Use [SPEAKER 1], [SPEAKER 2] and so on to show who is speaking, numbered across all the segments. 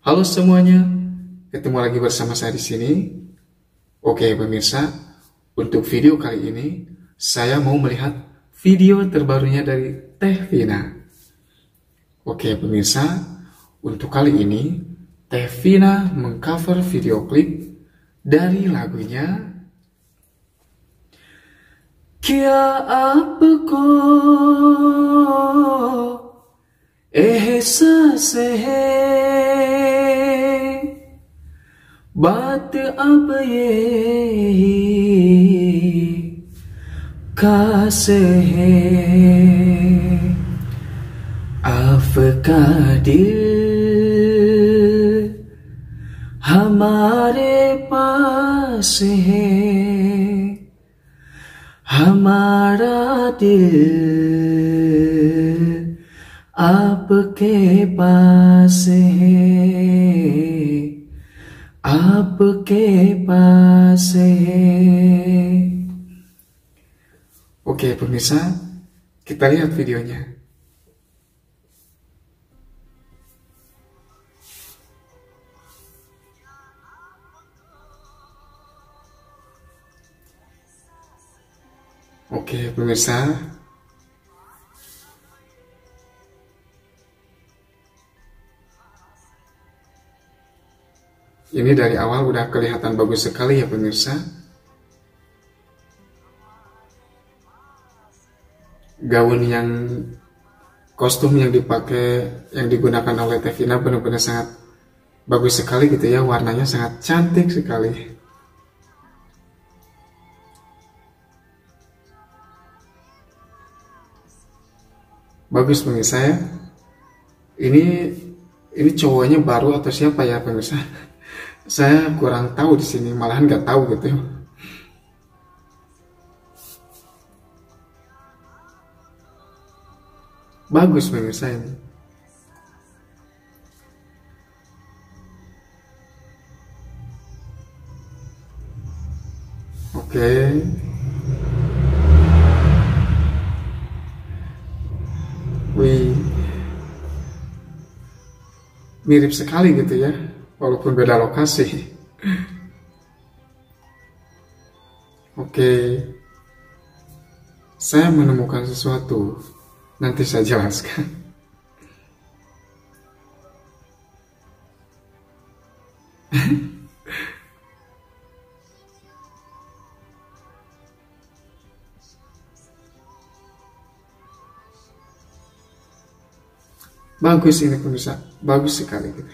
[SPEAKER 1] Halo semuanya, ketemu lagi bersama saya di sini. Oke pemirsa, untuk video kali ini saya mau melihat video terbarunya dari Teh Vina. Oke pemirsa, untuk kali ini Teh Vina mengcover video klip dari lagunya Kia Apko एहसास है बात अब ये खास है आपका दिल हमारे पास है हमारा दिल आपके पास है आपके पास है. Oke pemirsa, kita lihat videonya. Oke pemirsa, ini dari awal udah kelihatan bagus sekali ya pemirsa. Kostum yang dipakai, yang digunakan oleh Teh Vina benar-benar sangat bagus sekali gitu ya. Warnanya sangat cantik sekali. Bagus pemirsa ya. Ini cowoknya baru atau siapa ya pemirsa? Saya kurang tahu di sini, malahan nggak tahu gitu. Bagus pemirsa ini. Oke. Wih. Mirip sekali gitu ya, walaupun beda lokasi. Oke, saya menemukan sesuatu, nanti saya jelaskan. Bagus ini pemirsa, bagus sekali gitu.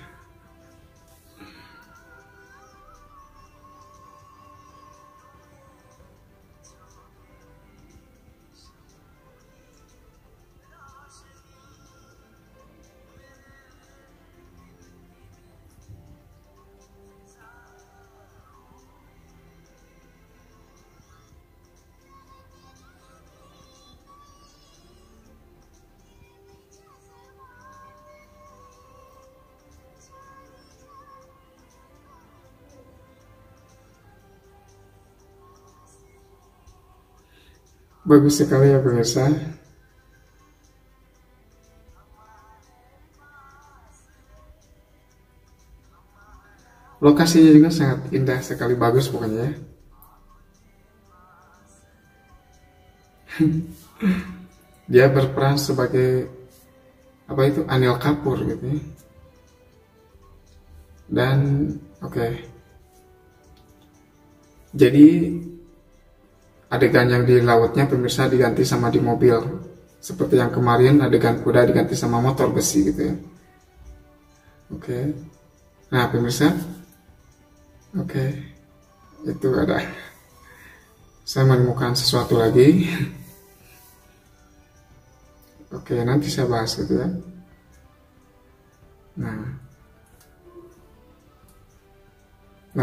[SPEAKER 1] Bagus sekali ya pemirsa. Lokasinya juga sangat indah sekali, bagus pokoknya ya. Dia berperan sebagai apa itu, Anil Kapoor gitu ya. Dan oke. Jadi adegan yang di lautnya pemirsa diganti sama di mobil, seperti yang kemarin adegan kuda diganti sama motor besi gitu ya. Oke. Nah pemirsa, oke, itu ada, saya menemukan sesuatu lagi. Oke, nanti saya bahas gitu ya. Nah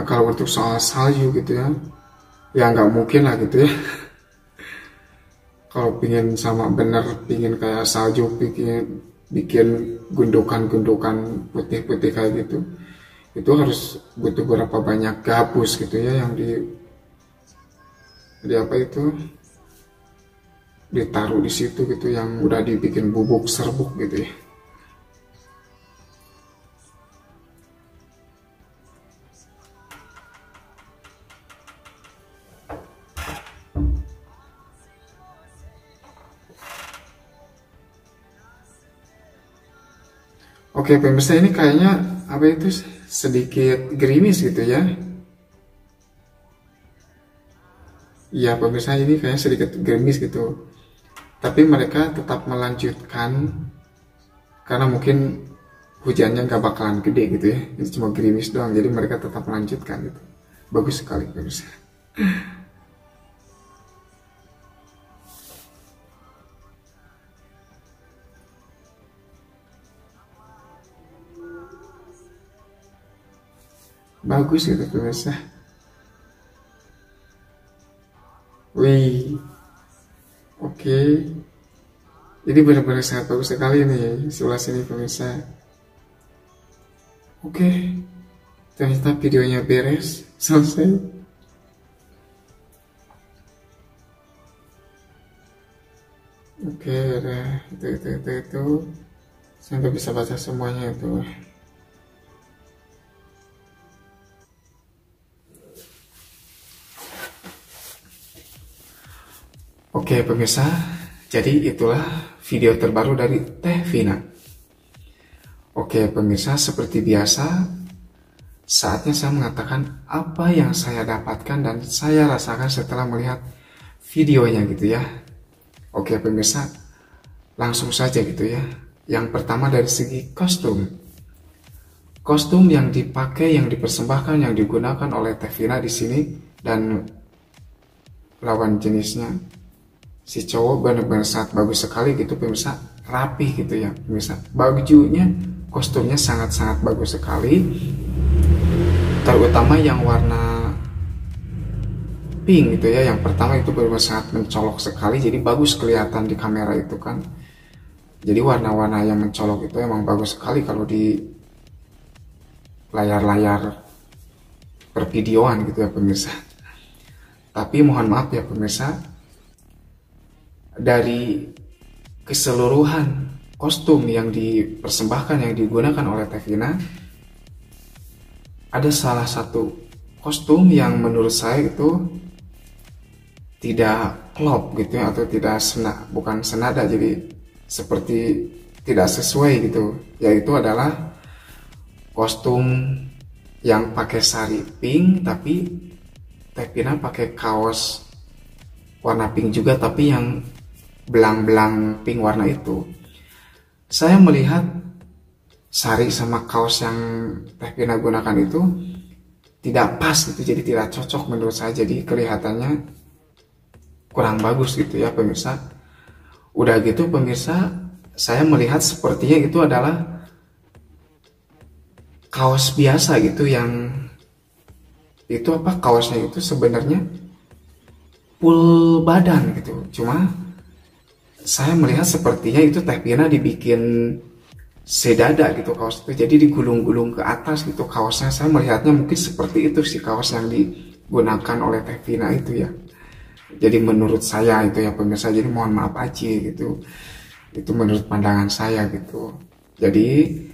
[SPEAKER 1] kalau untuk soal salju gitu ya, ya nggak mungkin lah gitu ya. Kalau pingin pingin kayak salju, bikin gundukan-gundukan putih-putih kayak gitu, itu harus butuh berapa banyak gabus gitu ya, yang di apa itu ditaruh di situ gitu, yang udah dibikin bubuk serbuk gitu ya. Oke pemirsa, ini kayaknya apa itu sedikit gerimis gitu ya. Ya pemirsa, ini kayaknya sedikit gerimis gitu. Tapi mereka tetap melanjutkan karena mungkin hujannya nggak bakalan gede gitu ya. Ini cuma gerimis doang, jadi mereka tetap melanjutkan gitu. Bagus sekali pemirsa. Bagus gitu pemirsa. Wih, oke. Ini benar-benar sangat bagus sekali nih sebelah sini pemirsa. Oke, ternyata videonya beres, selesai. Oke, udah itu. Saya nggak bisa baca semuanya itu. Oke pemirsa, jadi itulah video terbaru dari Teh Vina. Oke pemirsa, seperti biasa, saatnya saya mengatakan apa yang saya dapatkan dan saya rasakan setelah melihat videonya gitu ya. Oke pemirsa, langsung saja gitu ya. Yang pertama dari segi kostum. Kostum yang dipakai, yang dipersembahkan, yang digunakan oleh Teh Vina di sini dan lawan jenisnya, si cowok benar-benar sangat bagus sekali gitu pemirsa, rapih gitu ya pemirsa. Bajunya, kostumnya sangat-sangat bagus sekali, terutama yang warna pink gitu ya. Yang pertama itu benar-benar sangat mencolok sekali, jadi bagus kelihatan di kamera itu kan. Jadi warna-warna yang mencolok itu emang bagus sekali kalau di layar-layar pervideoan gitu ya pemirsa. Tapi mohon maaf ya pemirsa, dari keseluruhan kostum yang dipersembahkan, yang digunakan oleh Teh Vina, ada salah satu kostum yang menurut saya itu tidak klop gitu ya, atau tidak bukan senada, jadi seperti tidak sesuai gitu, yaitu adalah kostum yang pakai sari pink tapi Teh Vina pakai kaos warna pink juga, tapi yang belang-belang pink warna itu. Saya melihat sari sama kaos yang Teh Vina gunakan itu tidak pas gitu, jadi tidak cocok menurut saya, jadi kelihatannya kurang bagus gitu ya pemirsa. Udah gitu pemirsa, saya melihat sepertinya itu adalah kaos biasa gitu, yang itu apa, kaosnya itu sebenarnya full badan gitu, cuma saya melihat sepertinya itu Teh Vina dibikin sedada gitu kaos itu, jadi digulung-gulung ke atas gitu kaosnya. Saya melihatnya mungkin seperti itu sih kaos yang digunakan oleh Teh Vina itu ya. Jadi menurut saya itu ya pemirsa, jadi mohon maaf aja gitu, itu menurut pandangan saya gitu. Jadi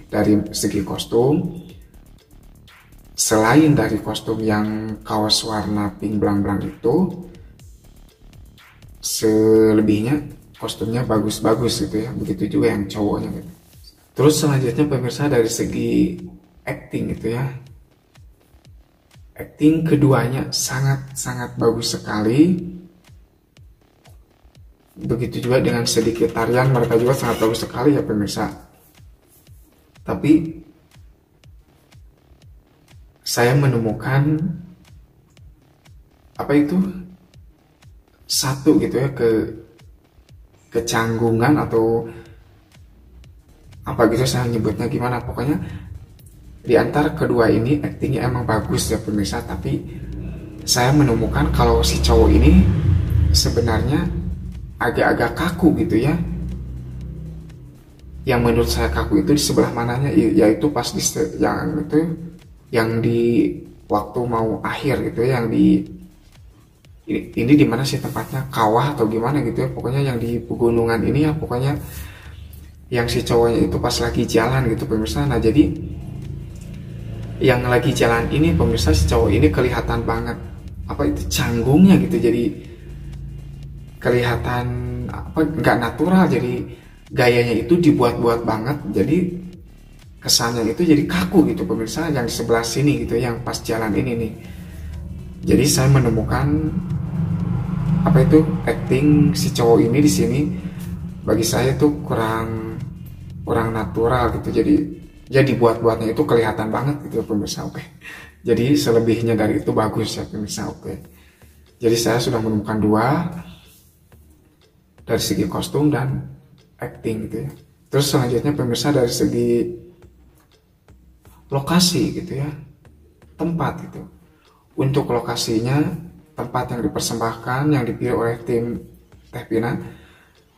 [SPEAKER 1] dari segi kostum, selain dari kostum yang kaos warna pink belang-belang itu, selebihnya kostumnya bagus-bagus gitu ya. Begitu juga yang cowoknya gitu. Terus selanjutnya pemirsa, dari segi acting gitu ya, acting keduanya sangat-sangat bagus sekali. Begitu juga dengan sedikit tarian, mereka juga sangat bagus sekali ya pemirsa. Tapi saya menemukan apa itu, satu gitu ya, kecanggungan atau apa gitu saya nyebutnya gimana, pokoknya di antara kedua ini aktingnya emang bagus ya pemirsa, tapi saya menemukan kalau si cowok ini sebenarnya agak-agak kaku gitu ya. Yang menurut saya kaku itu di sebelah mananya, yaitu pas yang di waktu mau akhir gitu ya, yang di ini di mana sih tempatnya, kawah atau gimana gitu ya, pokoknya yang di pegunungan ini ya, pokoknya yang si cowoknya itu pas lagi jalan gitu pemirsa. Nah jadi yang lagi jalan ini pemirsa, si cowok ini kelihatan banget apa itu canggungnya gitu, jadi kelihatan apa, nggak natural, jadi gayanya itu dibuat-buat banget, jadi kesannya itu jadi kaku gitu pemirsa, yang di sebelah sini gitu, yang pas jalan ini nih. Jadi saya menemukan apa itu acting si cowok ini di sini bagi saya tuh kurang natural gitu. Jadi buat-buatnya itu kelihatan banget gitu pemirsa. Oke. Jadi selebihnya dari itu bagus ya pemirsa. Oke. Jadi saya sudah menemukan dua dari segi kostum dan acting gitu ya. Terus selanjutnya pemirsa dari segi lokasi gitu ya, tempat gitu. Untuk lokasinya, tempat yang dipersembahkan yang dipilih oleh tim Teh Vina,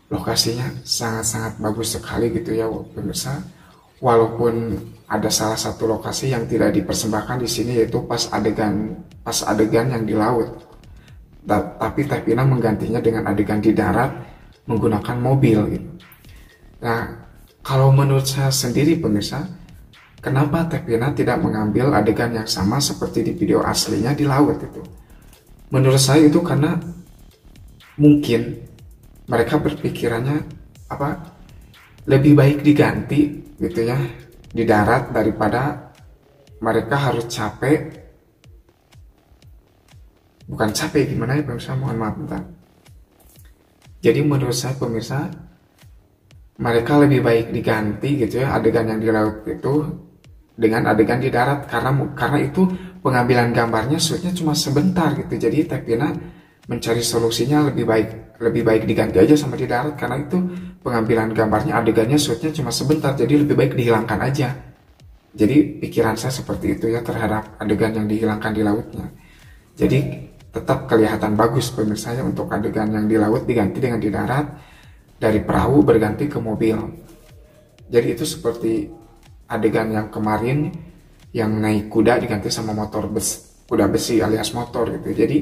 [SPEAKER 1] lokasinya sangat-sangat bagus sekali gitu ya pemirsa. Walaupun ada salah satu lokasi yang tidak dipersembahkan di sini, yaitu pas adegan yang di laut. Tapi Teh Vina menggantinya dengan adegan di darat menggunakan mobil gitu. Nah, kalau menurut saya sendiri pemirsa, kenapa Teh Vina tidak mengambil adegan yang sama seperti di video aslinya di laut itu? Menurut saya itu karena mungkin mereka berpikirannya lebih baik diganti gitu ya di darat daripada mereka harus capek. Bukan capek, gimana ya pemirsa, mohon maaf bentar. Jadi menurut saya pemirsa, mereka lebih baik diganti gitu ya adegan yang di laut itu dengan adegan di darat, karena itu pengambilan gambarnya shootnya cuma sebentar gitu. Jadi Teh Vina mencari solusinya lebih baik diganti aja sama di darat, karena itu pengambilan gambarnya adegannya shootnya cuma sebentar, jadi lebih baik dihilangkan aja. Jadi pikiran saya seperti itu ya terhadap adegan yang dihilangkan di lautnya. Jadi tetap kelihatan bagus pemirsa ya untuk adegan yang di laut diganti dengan di darat, dari perahu berganti ke mobil. Jadi itu seperti adegan yang kemarin yang naik kuda diganti sama kuda besi alias motor gitu. Jadi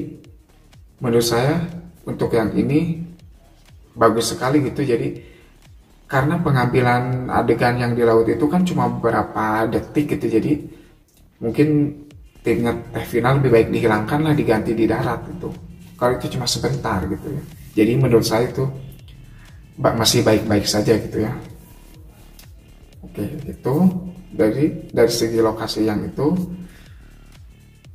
[SPEAKER 1] menurut saya untuk yang ini bagus sekali gitu. Jadi karena pengambilan adegan yang di laut itu kan cuma beberapa detik gitu, jadi mungkin timnya Teh Vina lebih baik dihilangkan lah, diganti di darat gitu. Kalau itu cuma sebentar gitu ya. Jadi menurut saya itu masih baik-baik saja gitu ya. Oke, itu dari segi lokasi yang itu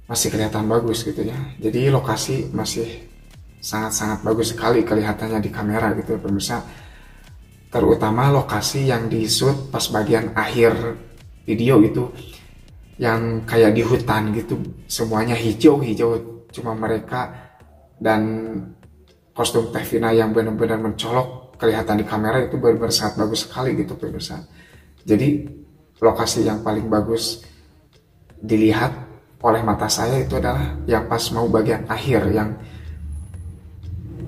[SPEAKER 1] masih kelihatan bagus gitu ya. Jadi lokasi masih sangat-sangat bagus sekali kelihatannya di kamera gitu ya pemirsa. Terutama lokasi yang di shoot pas bagian akhir video itu, yang kayak di hutan gitu, semuanya hijau-hijau, cuma mereka dan kostum Teh Vina yang benar-benar mencolok kelihatan di kamera itu benar-benar sangat bagus sekali gitu pemirsa. Jadi lokasi yang paling bagus dilihat oleh mata saya itu adalah yang pas mau bagian akhir, yang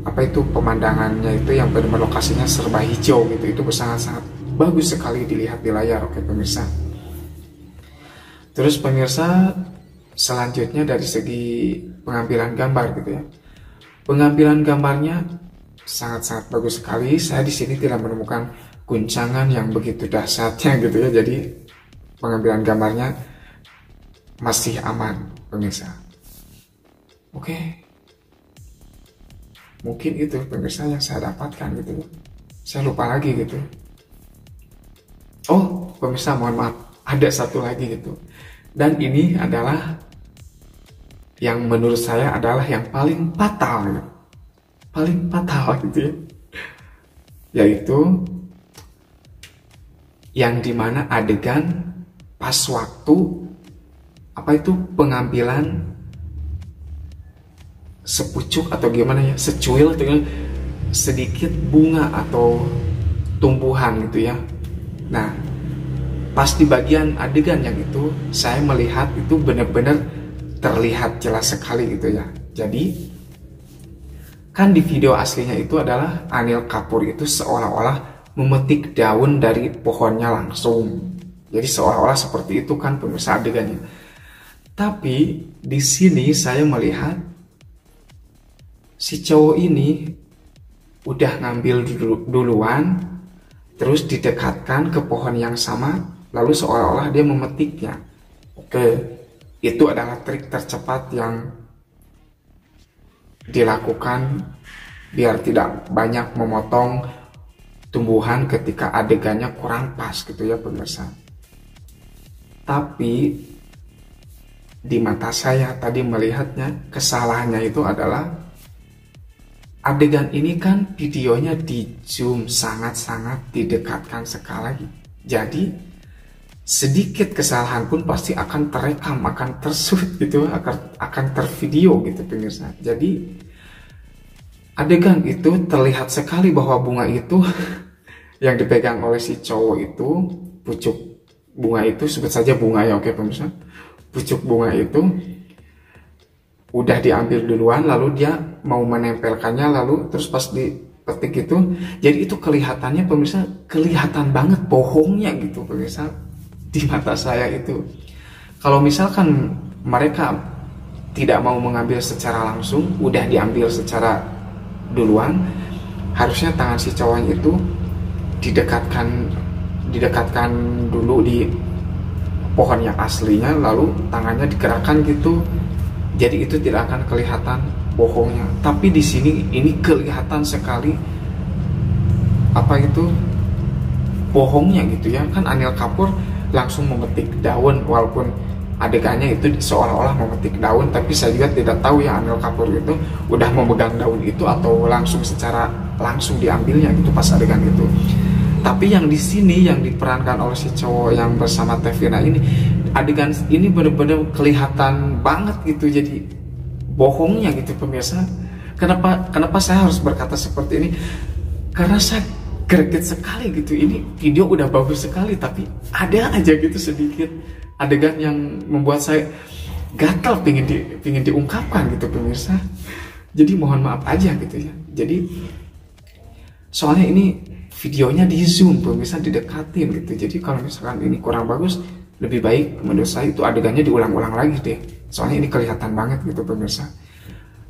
[SPEAKER 1] pemandangannya itu yang benar-benar lokasinya serba hijau gitu, itu sangat-sangat bagus sekali dilihat di layar. Oke pemirsa. Terus pemirsa, selanjutnya dari segi pengambilan gambar gitu ya. Pengambilan gambarnya sangat-sangat bagus sekali. Saya di sini tidak menemukan guncangan yang begitu dahsyatnya gitu ya. Jadi pengambilan gambarnya masih aman pemirsa. Oke. Mungkin itu pemirsa yang saya dapatkan gitu ya. Saya lupa lagi gitu. Oh pemirsa, mohon maaf, ada satu lagi gitu. Dan ini adalah yang menurut saya adalah yang paling fatal gitu. Paling fatal gitu ya. Yaitu yang dimana adegan pas waktu pengambilan sepucuk atau gimana ya, secuil atau sedikit bunga atau tumbuhan gitu ya. Nah, pas di bagian adegan yang itu saya melihat itu benar-benar terlihat jelas sekali gitu ya. Jadi kan di video aslinya itu adalah Anil Kapoor itu seolah-olah memetik daun dari pohonnya langsung. Jadi seolah-olah seperti itu kan pemirsa adegannya. Tapi di sini saya melihat si cowok ini udah ngambil duluan, terus didekatkan ke pohon yang sama, lalu seolah-olah dia memetiknya. Oke, itu adalah trik tercepat yang dilakukan biar tidak banyak memotong tumbuhan ketika adegannya kurang pas gitu ya pemirsa. Tapi di mata saya tadi melihatnya, kesalahannya itu adalah adegan ini kan videonya di zoom, sangat-sangat didekatkan sekali. Jadi sedikit kesalahan pun pasti akan terekam, akan tershoot gitu, akan tervideo gitu pemirsa. Jadi adegan itu terlihat sekali bahwa bunga itu yang dipegang oleh si cowok itu, pucuk bunga itu, sebut saja bunga ya, oke pemirsa. Pucuk bunga itu udah diambil duluan, lalu dia mau menempelkannya, lalu terus pas dipetik itu, jadi itu kelihatannya pemirsa, kelihatan banget bohongnya gitu pemirsa di mata saya itu. Kalau misalkan mereka tidak mau mengambil secara langsung, udah diambil secara duluan, harusnya tangan si cowok itu didekatkan dulu di pohon yang aslinya, lalu tangannya digerakkan gitu. Jadi itu tidak akan kelihatan bohongnya. Tapi di sini ini kelihatan sekali apa itu bohongnya gitu ya. Kan Anil Kapoor langsung memetik daun, walaupun adegannya itu seolah-olah memetik daun, tapi saya juga tidak tahu ya Anil Kapoor itu udah memegang daun itu atau langsung diambilnya gitu pas adegan itu. Tapi yang di sini yang diperankan oleh si cowok yang bersama Tevina ini, adegan ini benar-benar kelihatan banget gitu, jadi bohongnya gitu pemirsa. Kenapa saya harus berkata seperti ini? Karena saya greget sekali gitu. Ini video udah bagus sekali, tapi ada aja gitu sedikit adegan yang membuat saya gatal pingin diungkapkan gitu pemirsa. Jadi mohon maaf aja gitu ya. Jadi soalnya ini videonya di zoom pemirsa, didekatin gitu. Jadi kalau misalkan ini kurang bagus, lebih baik menurut saya itu adegannya diulang-ulang lagi deh. Soalnya ini kelihatan banget gitu pemirsa.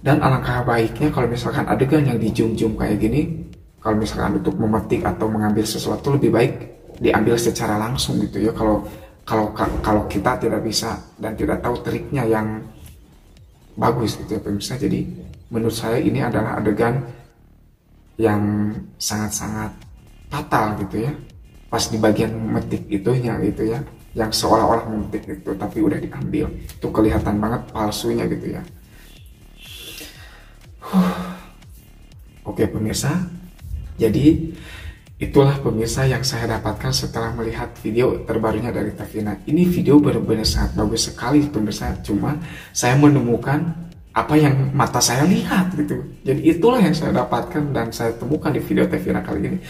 [SPEAKER 1] Dan alangkah baiknya kalau misalkan adegan yang di zoom kayak gini, kalau misalkan untuk memetik atau mengambil sesuatu, lebih baik diambil secara langsung gitu ya. Kalau kita tidak bisa dan tidak tahu triknya yang bagus gitu ya pemirsa. Jadi menurut saya ini adalah adegan yang sangat-sangat fatal gitu ya, pas di bagian memetik itunya gitu ya, yang seolah-olah memetik itu tapi udah diambil, itu kelihatan banget palsunya gitu ya. Oke pemirsa, jadi itulah pemirsa yang saya dapatkan setelah melihat video terbarunya dari Tevina. Ini video benar-benar sangat bagus sekali pemirsa, cuma saya menemukan apa yang mata saya lihat gitu. Jadi itulah yang saya dapatkan dan saya temukan di video Tevina kali ini.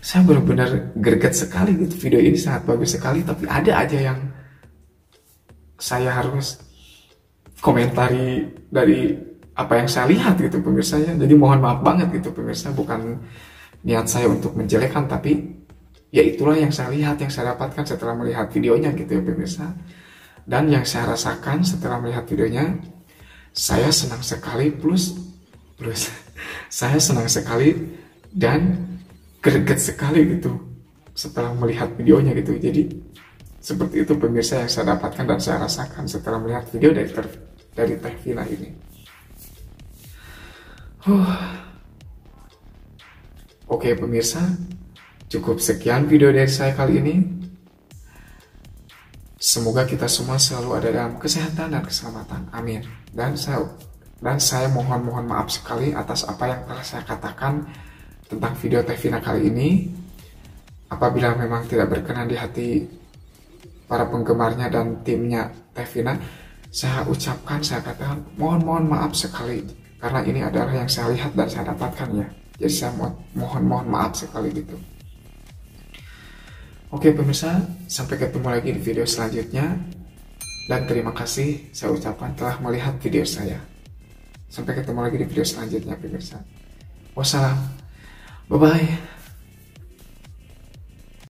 [SPEAKER 1] Saya benar-benar greget sekali gitu, video ini sangat bagus sekali, tapi ada aja yang saya harus komentari dari apa yang saya lihat gitu pemirsa ya. Jadi mohon maaf banget gitu pemirsa, bukan niat saya untuk menjelekkan, tapi ya itulah yang saya lihat, yang saya dapatkan setelah melihat videonya gitu ya pemirsa. Dan yang saya rasakan setelah melihat videonya, saya senang sekali plus saya senang sekali dan greget sekali gitu setelah melihat videonya gitu. Jadi seperti itu pemirsa yang saya dapatkan dan saya rasakan setelah melihat video dari Tevina ini. Oke pemirsa, cukup sekian video dari saya kali ini. Semoga kita semua selalu ada dalam kesehatan dan keselamatan. Amin. Dan saya mohon maaf sekali atas apa yang telah saya katakan tentang video Tevina kali ini. Apabila memang tidak berkenan di hati para penggemarnya dan timnya Tevina, saya katakan mohon maaf sekali, karena ini adalah yang saya lihat dan saya dapatkan ya. Jadi saya mohon maaf sekali gitu. Oke pemirsa, sampai ketemu lagi di video selanjutnya. Dan terima kasih saya ucapkan telah melihat video saya. Sampai ketemu lagi di video selanjutnya pemirsa. Wassalam. Bye-bye.